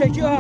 çekiyor.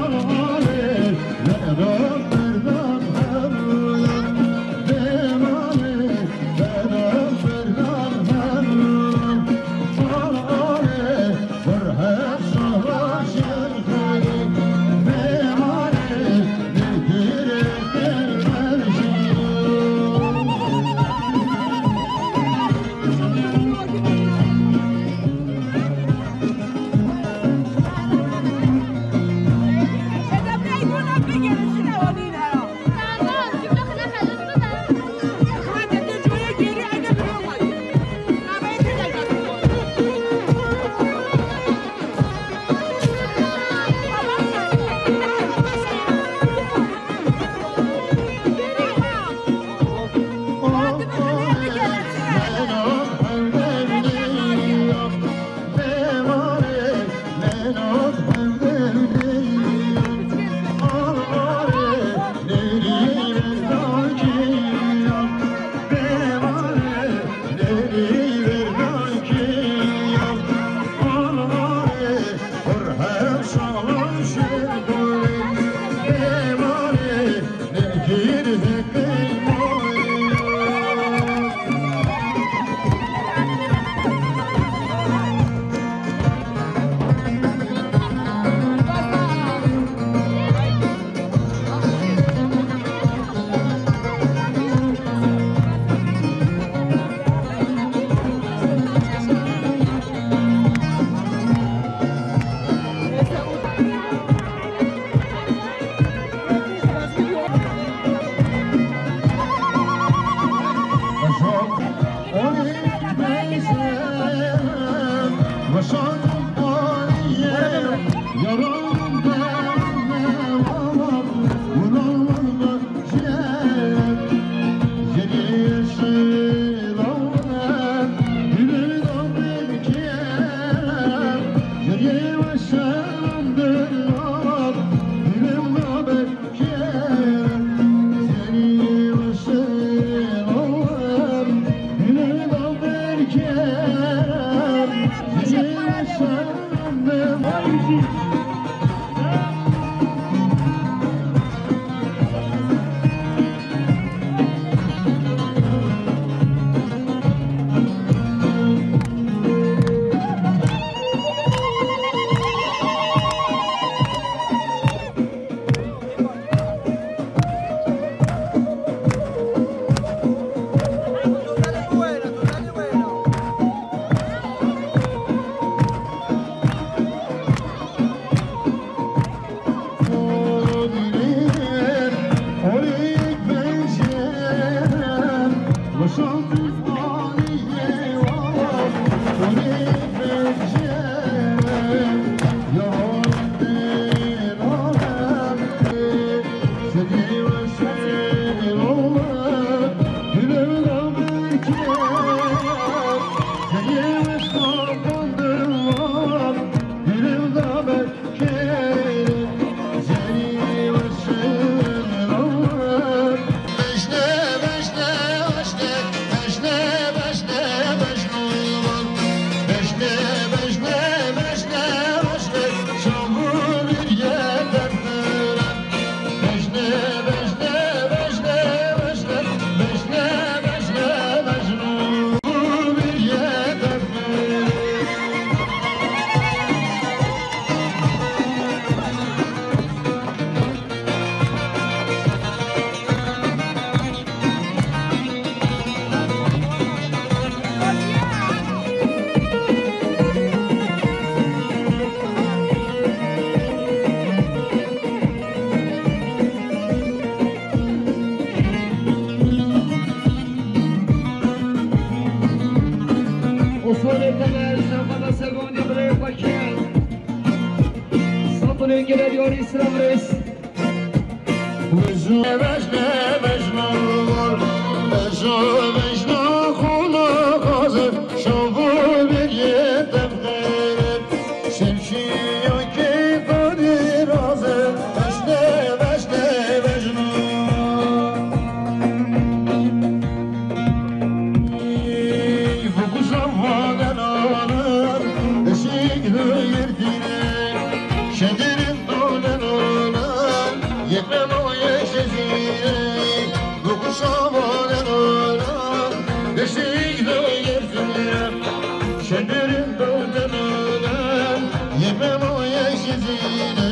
Oh, یاری سلام رس وجو وجنه وجنور وجو وجنه خونه قازر شبو بگیدم غیرت شمشیو که قدی رازر وجنه وجنه وجنور فوقشم واقعا آنر اشیق دویر دیره شدیرین دولن آنر یکم آیه شزیره فوقشم واقعا آنر اشیق دویر دیره شدیرین دولن آنر یکم آیه شزیره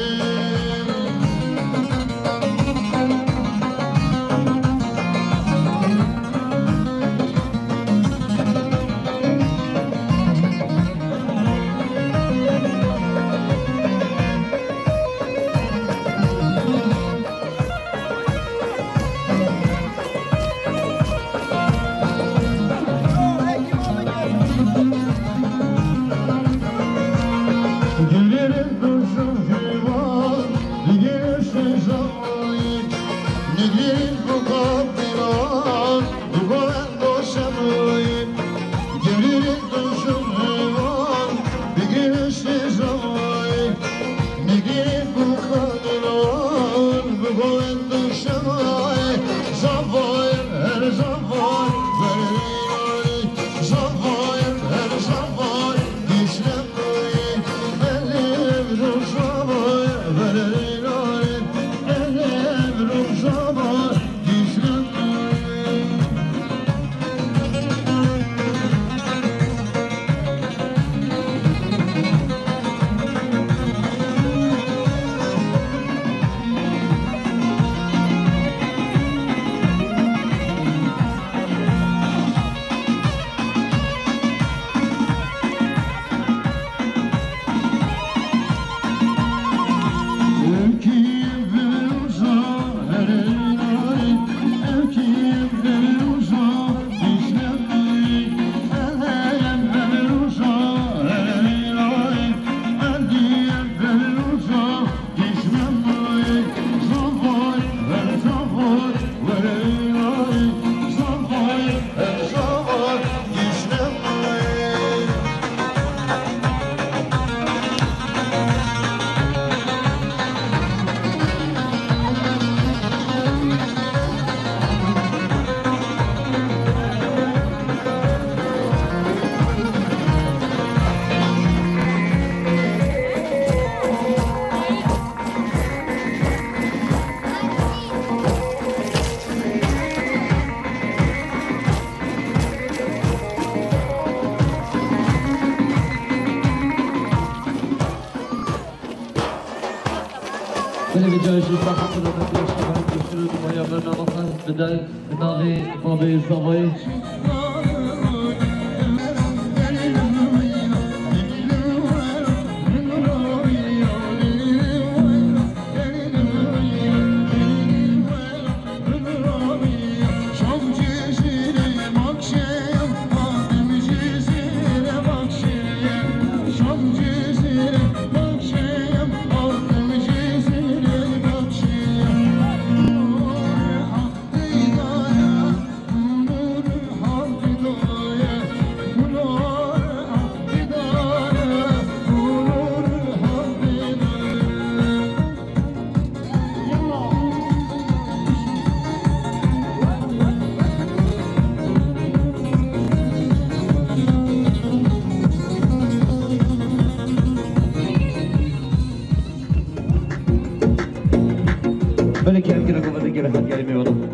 Güllerin dursun civan, diğer şeşamayı, Nigrin bu kapıran, duvan boşamayı. Güllerin dursun civan, diğer şeşamayı, Nigrin bu kapıran, duvan boşamayı. Zavayır her zavay, verir zavayır her zavay, dişler Böyle bir cahil bakımda da bir yaşamayı götürürdüm ayağlarına bakar bir de navi babayı zavayı böyle kendi rakımda gereken gelmiyor oğlum.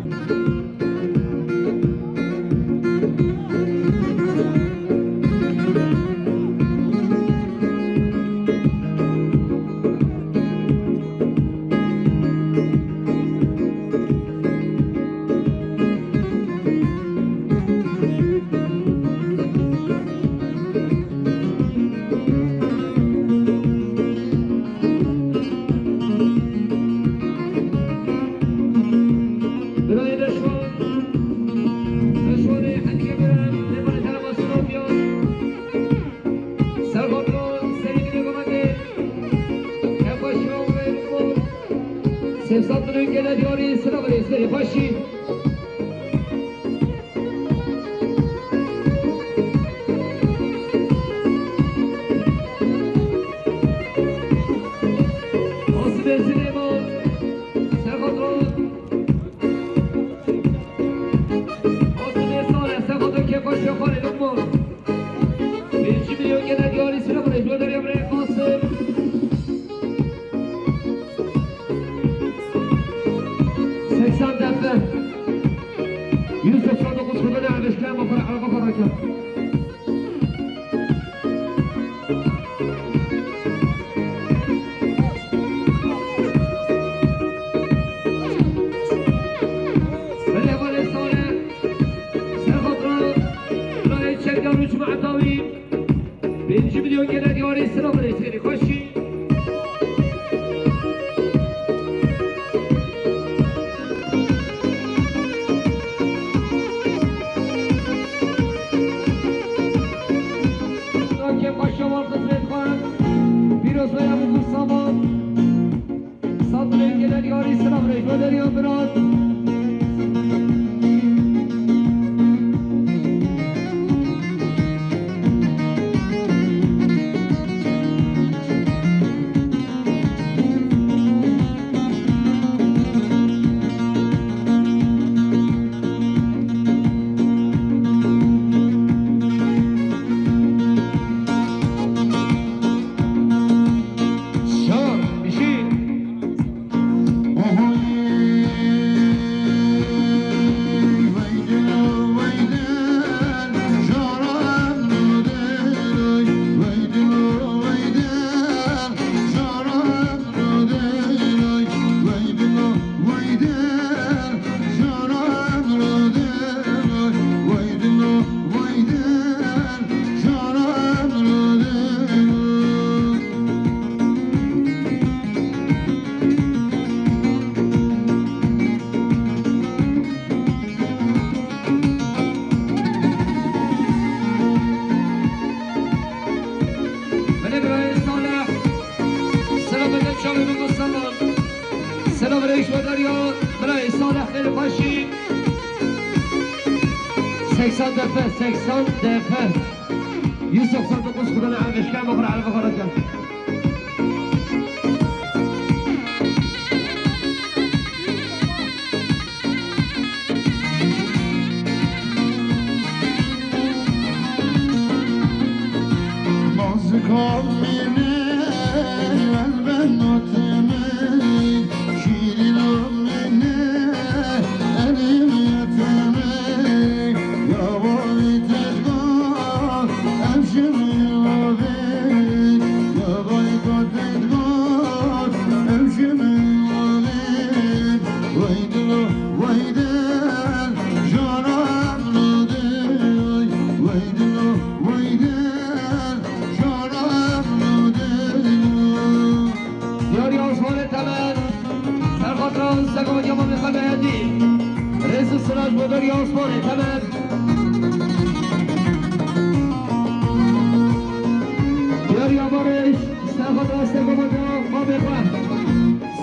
80 milyon gene diyarı sıra var eseri başı.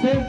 Sen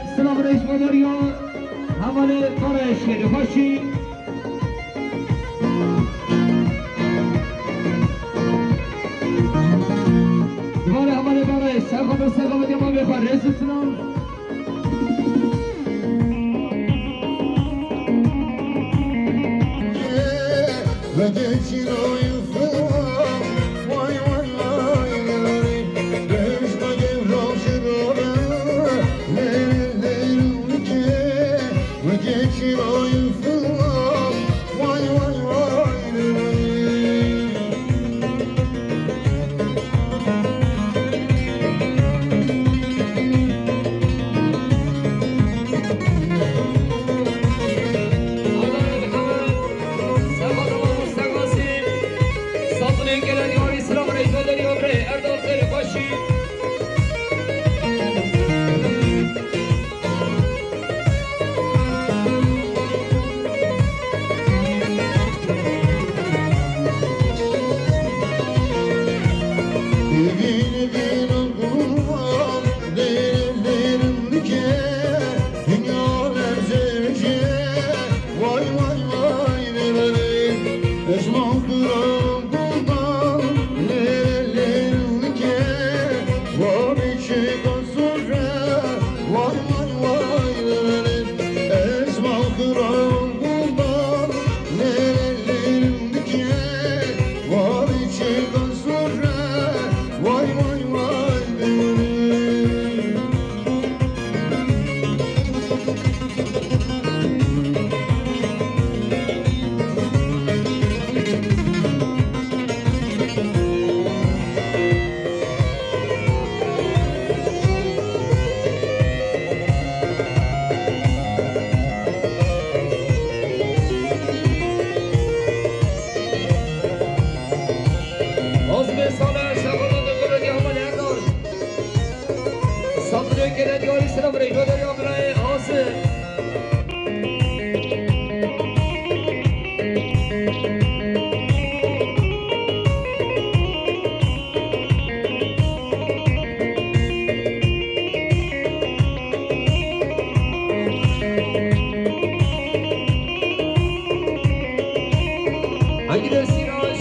Abdel Siraç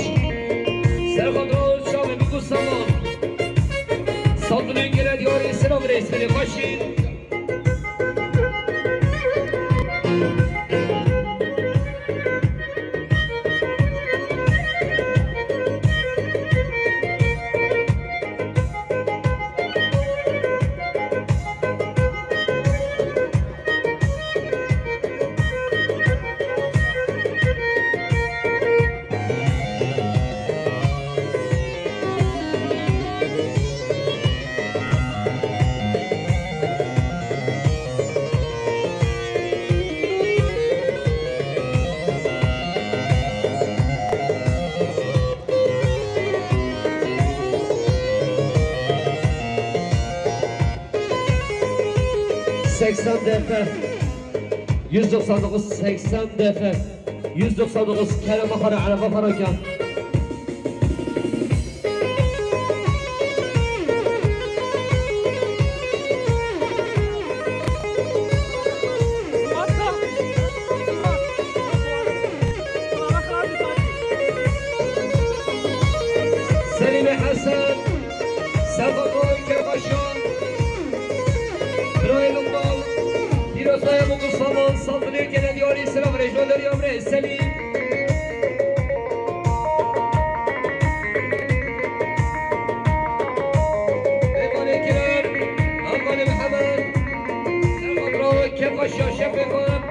Serkandoğlu Şami Bikul Saman Saldırın gelen diyarı selam reisleri Kaşin 80 defa 199 80 defa 199 Kerem Akara Araba Farakan Selim Hasan Serkandoğlu Kerbaşan İbrahim Umbal Pirosaya Bukul Saman Saldırıya gelen diyarı selam rejnalar yavre Selim Mehmane Kirar Mehmane Muhammed Serkandoğlu Kerbaşan Şefekan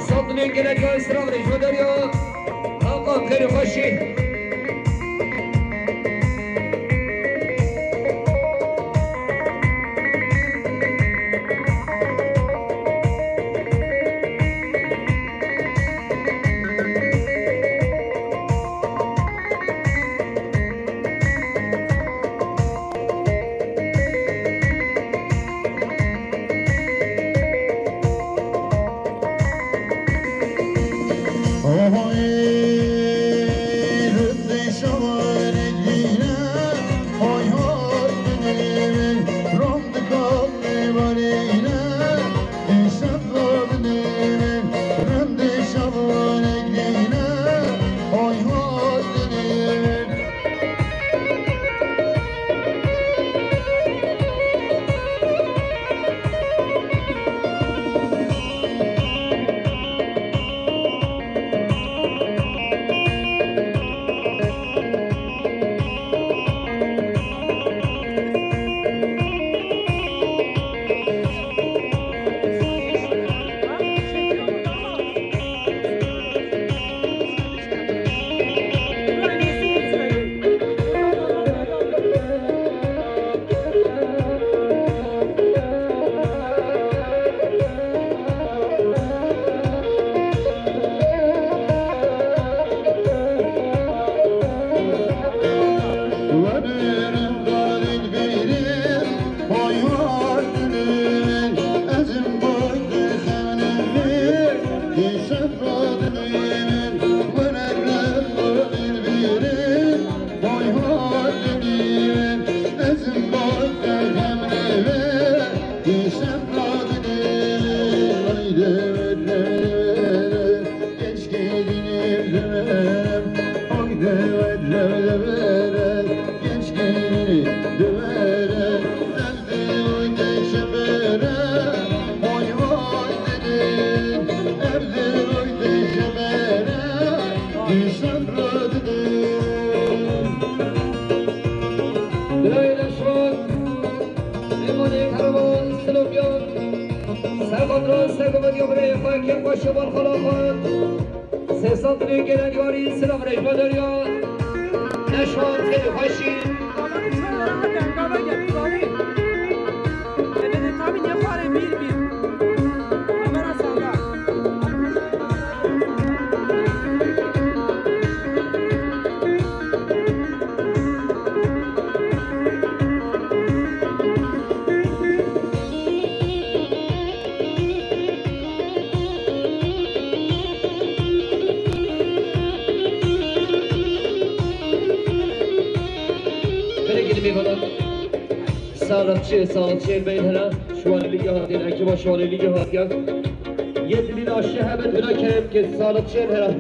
Saldırıya gelen diyarı selam rejnalar ya Hakan Kırıfaşi Sesandırıya gelen yari selam rejnalar ya Neşvan Kırıfaşi Sağlıkçı beylere şu an lige hadin ekiba şu an lige hadin yedilin aşağı hemen buna kerem ki sağlıkçı her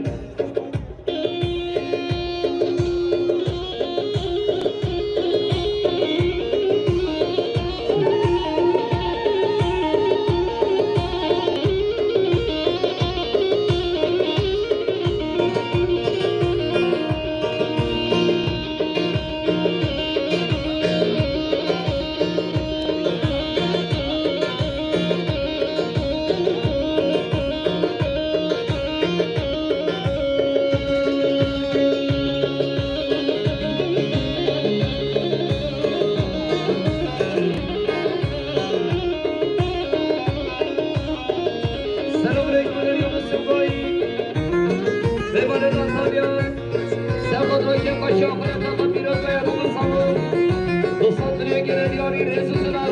Selam aleyküm Yunus Bey. Ve bana da tabiat. Sen kadroyken başa hayata bir öpeye bulursanız. Dostantırıya gelen yari Resulü'ler.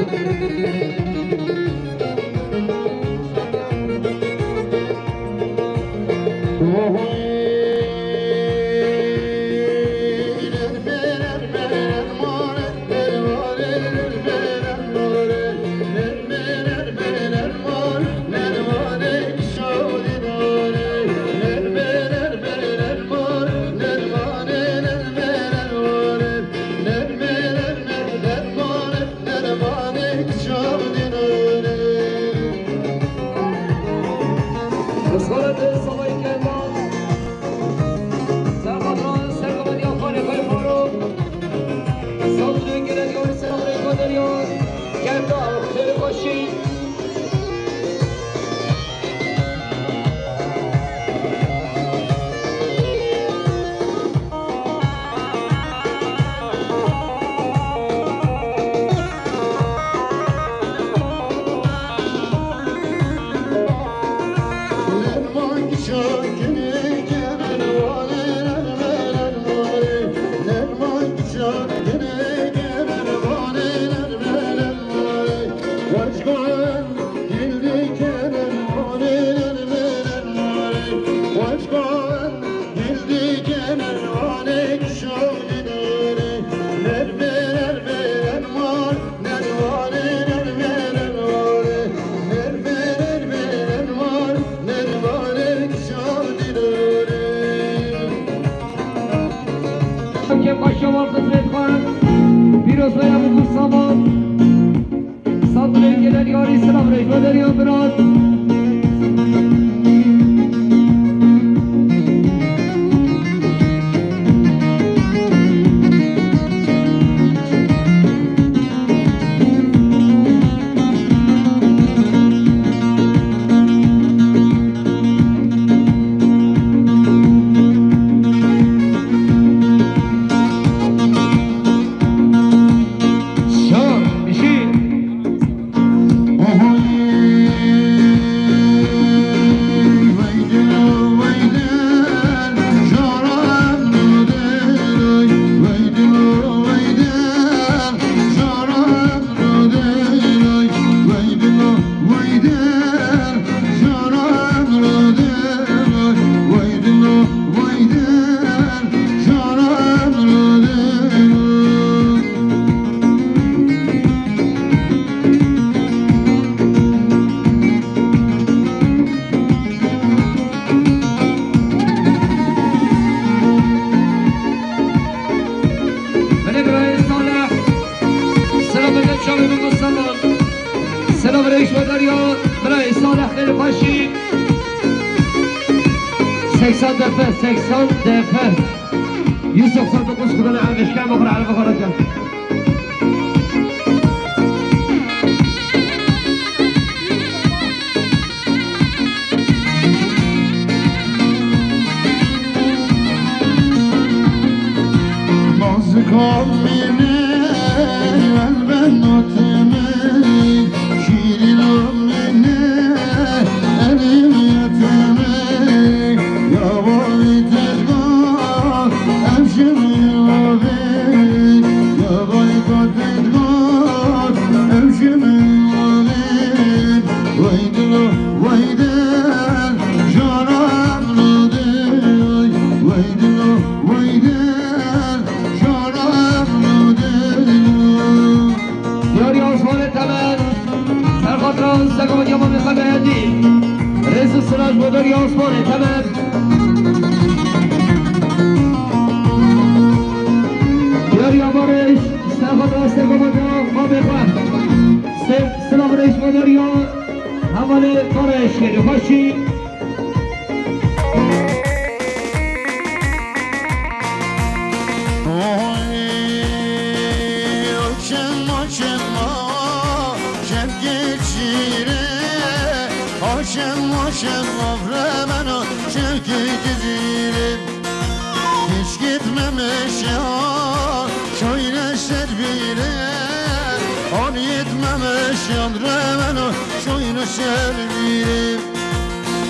On yetmemiş yandıra beni şoyunu sevdiğim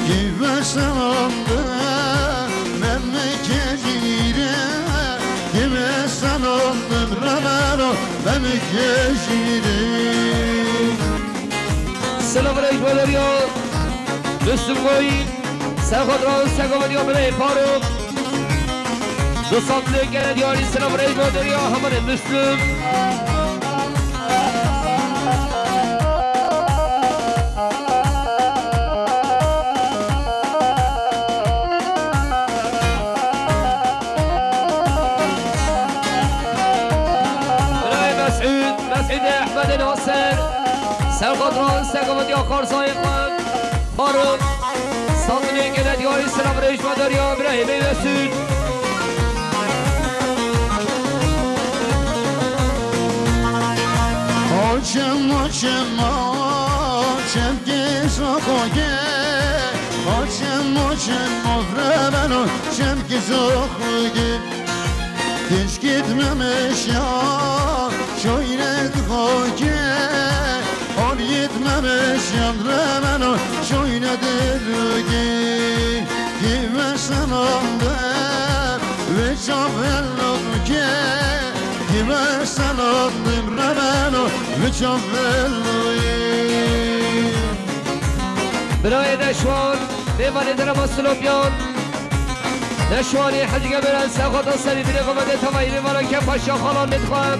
Gibi sanandı memleketire Gibi sanandım Ramano memleketire Selam aleyküm ederim Müslüm Goyin Serhatran Segovaniya Bire Faruk Dostatlı gene diyari selam aleyküm ederim Hamane Müslüm Ahmed Nasser Serhatran Segovaniya Karsay Faruk Sandını gene diyari selam aleyküm ederim İbrahim Mesut Açım açım açım ki sokoge Açım açım ofre ben açım ki sokoge Hiç gitmemiş ya şöyle koge Ol gitmemiş yandre ben şöyle derge Gibi sanandım ve çabellodu ki Gibi sanandım Ramano ve çabellodu برای نشوان میوانی درم سلوپیان نشوانی حجگه برن سخوات سری بینه قمده تمایی میوانا که پاشا خالان ندخوام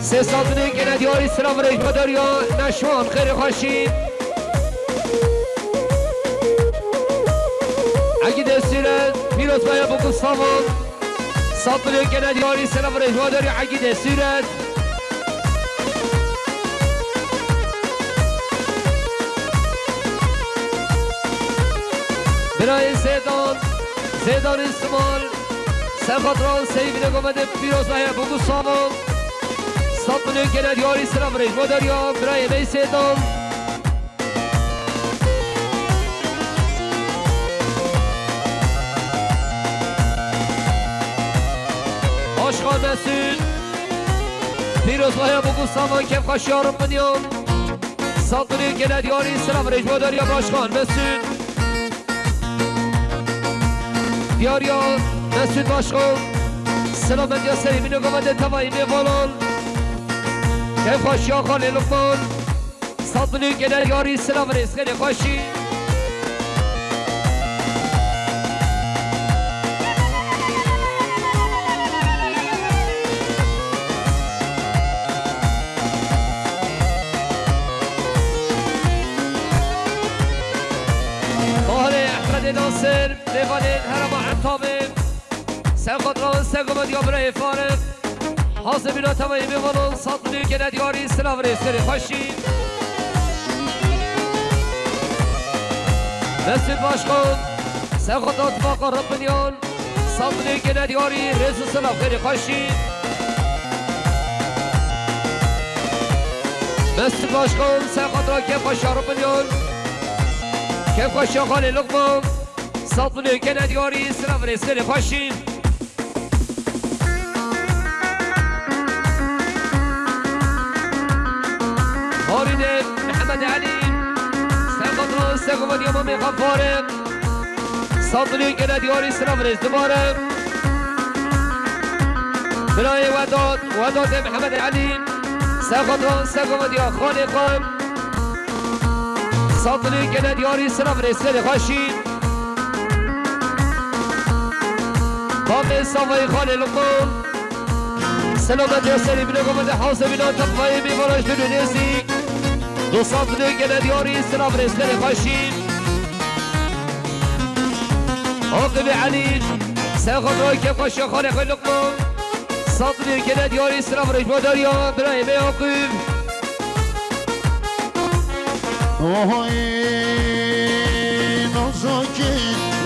سه سالتونه که ندیاری سلام ریش بداریا نشوان خیلی خوشید اگه دستیرن پیروز باید بکن سامان سالتونه که ندیاری سلام ریش بداریا اگه دستیرن برای زیدان استمال سرخاطران سیبینه گمده پیروز باید بگو سامان سالتونه که ندیاری سلام ریش بداریا برای می زیدان آشقان مسود پیروز باید بگو سامان کم خشیارم منیم سالتونه که ندیاری سلام ریش بداریا آشقان مسود دیاریا مسعود باشخون سلامت یا سلیمین و گمده تمایی میوالان که خوشی ها خالی لقمان سالتونی که در یاری سلام ریز خیلی خوشی ناصر لیوانین هرما عطامه سرخاطران سرگمد یا برای فارق حاضبین ها تمایی میوانون سالتونی که ندیاری سلام ریز خیلی خوشی مسعود باشخون سرخاطران اتفاقا ربنیان سالتونی که ندیاری ریز و سلام خیلی خوشی مسعود باشخون سرخاطران که خوشی ربنیان که خوشی خالی لقمان سالتونی که ندیاری سلام ریز خیلی خوشی مارد محمد علی سرخاطران سرگمد یا مامی غفاره سالتونی که ندیاری سلام ریز دوباره برای وداد محمد علی سرخاطران سرگمد یا خالقان سالتونی که ندیاری سلام ریز خیلی خوشی باب صفای خاله لقمان سلامت یا سری بینه گمده حاضبینا تقوایی میباراش بدونیزی دو سالتونی که ندیاری سلام ریز خیلی خوشی عاقب علی سرخاطران که خوشی خاله خیلی لقمان سالتونی که ندیاری سلام ریز ماداریا برای می عاقب نازکی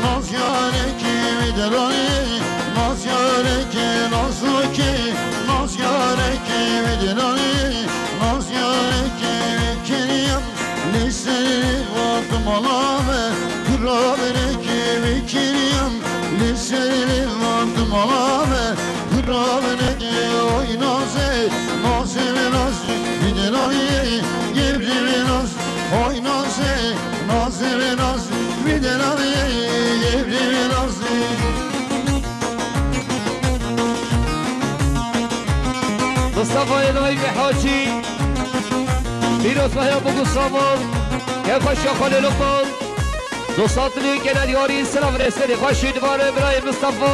ناز یاره که میدرانی ناز یاره که نازکی ناز یاره که میدرانی ناز یاره که میکنیم لیسری وقت مالامه کرابره که میکنیم لیسری وقت مالامه کرابره که oy نازه نازه نازه میدرانی گبری نازه oy نازه نازه نازه دلالی یبری نازی مصطفى نایب حاجی پیروز بهیا بگو سامان که خوش خاله لقمان دوستان که ندیاری سلام رسلی خوشی دوباره برای مصطفى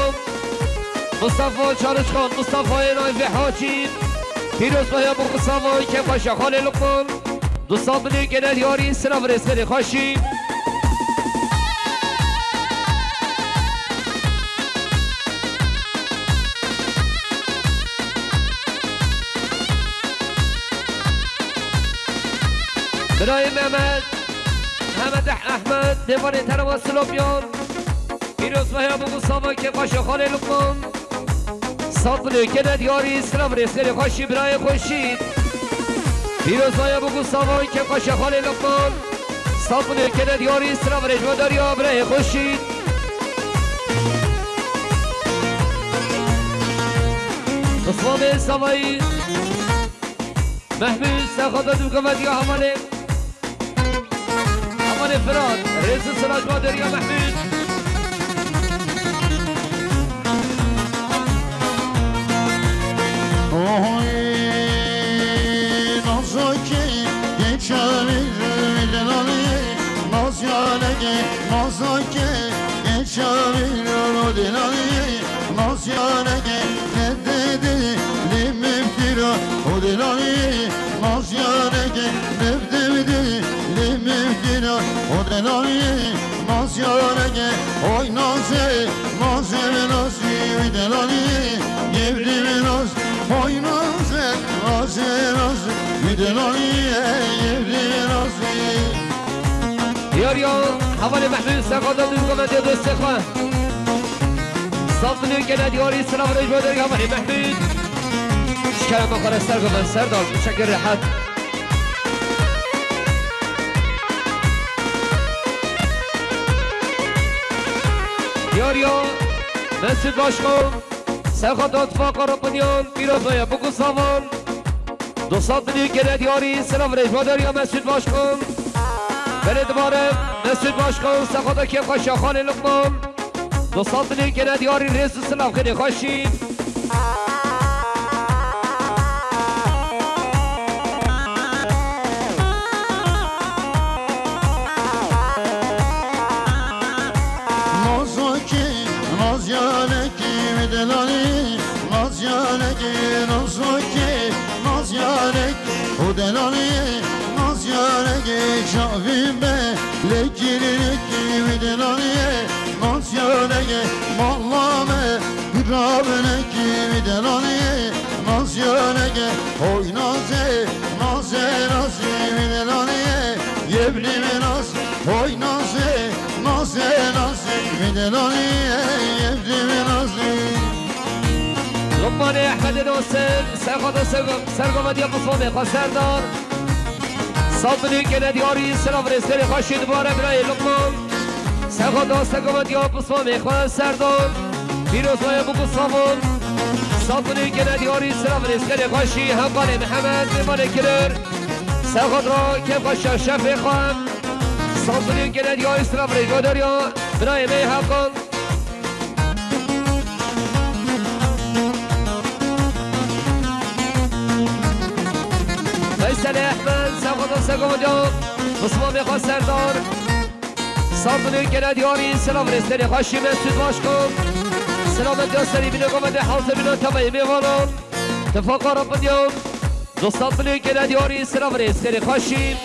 چارش خان مصطفى نایب حاجی پیروز بهیا بگو سامان که خوش خاله لقمان دوستان که ندیاری سلام رسلی خوشی برای محمد احمد دیوان تروا سلوبیان پیروز بهیا بگو سامان که خوش خاله لقمان صادلی که ندیاری سلام رسلی خوشی برای خوشید پیروز بهیا بگو سامان که خوش خاله لقمان صادلی که ندیاری سلام رجوع داریا برای خوشید عثمان سوایی محمود سخاطت دوکمت یا همانه فراد رئیس سراج مادر یا محمود نازکی geçebilir delalı Nazaki geçebilir o delalı Nazaki ne dedi limimtira o delalı Nazaki ne dedi limimtira o delalı Nazaki oy naze naze delalı Yevrim naz oy naze naze delalı Yevrim naz يا حوالي محمود سقاطة دوكمت يا دوست اخوان صادلی که ندیاری سلام رجوع داری حوالي محمود شکرم آخر سرگمن سردار مشکر راحت یاریا مسجد باشکن سرخط اتفاق ربانیان پیروز بایا بگو سامان دو صادلی که ندیاری سلام رجوع داری مسجد باشکن بله دوباره مسجد باشکن سخاطا که خوش خاله لقمان دو صادلی که ندیاری رئیس سلام خیلی خوشی Şavim be lekiri videlaye Nasyonege mallame Rabene ki videlaye Nasyonege oy naze naze naze videlaye Yeblime naz oy naze naze naze videlaye Yeblime naze لقمان احمد ناصر سرگمت یا قصوان خواه سردار صادلی که ندیاری سلام رسلی خوشی دوباره برای لقمان سرخواه سرگمت یا قصوان خواه سردار پیروز بایا بگو سامان صادلی که ندیاری سلام رسلی خوشی همقال محمد بمانه کرر سرخواه را که خوش شفه خواهم صادلی که ندیاری سلام رسلی داریا برای می حقان فیصل احمد سرخواه سرگمت یا قصوان خواه سردار صادلی که ندیاری سلام رسلی خوشی مسجد باش کن سلامت یا سری بینه گمده حاضر بینه تبایی میوانان تفاق رب دیان دوستان بینه که ندیاری سلام رسلی خوشی